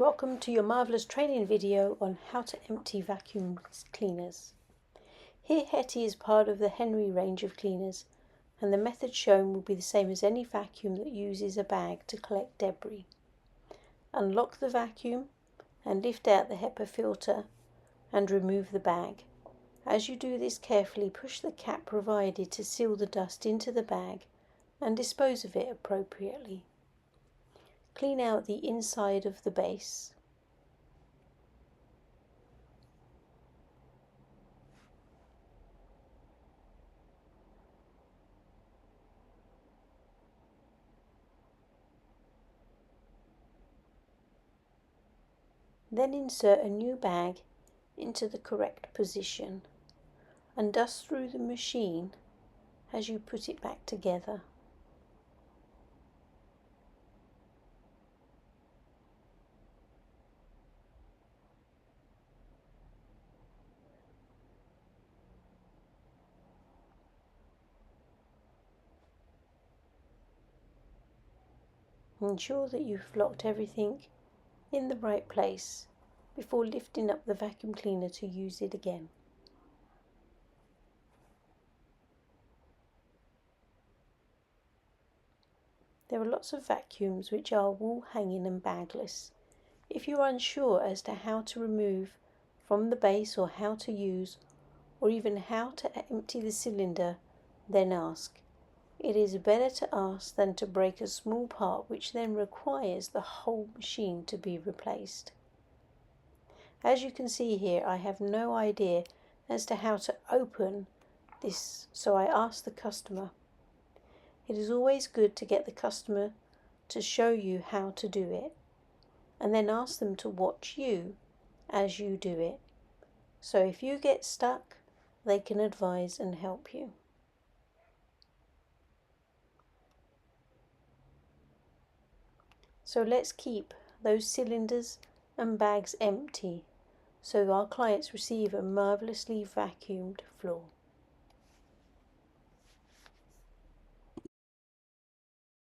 Welcome to your marvellous training video on how to empty vacuum cleaners. Here Hetty is part of the Henry range of cleaners, and the method shown will be the same as any vacuum that uses a bag to collect debris. Unlock the vacuum and lift out the HEPA filter and remove the bag. As you do this carefully, push the cap provided to seal the dust into the bag and dispose of it appropriately. Clean out the inside of the base. Then insert a new bag into the correct position and dust through the machine as you put it back together. Ensure that you've locked everything in the right place before lifting up the vacuum cleaner to use it again. There are lots of vacuums which are wall hanging and bagless. If you're unsure as to how to remove from the base or how to use or even how to empty the cylinder, then ask. It is better to ask than to break a small part which then requires the whole machine to be replaced. As you can see here, I have no idea as to how to open this, so I asked the customer. It is always good to get the customer to show you how to do it, and then ask them to watch you as you do it. So if you get stuck, they can advise and help you. So let's keep those cylinders and bags empty so our clients receive a marvellously vacuumed floor.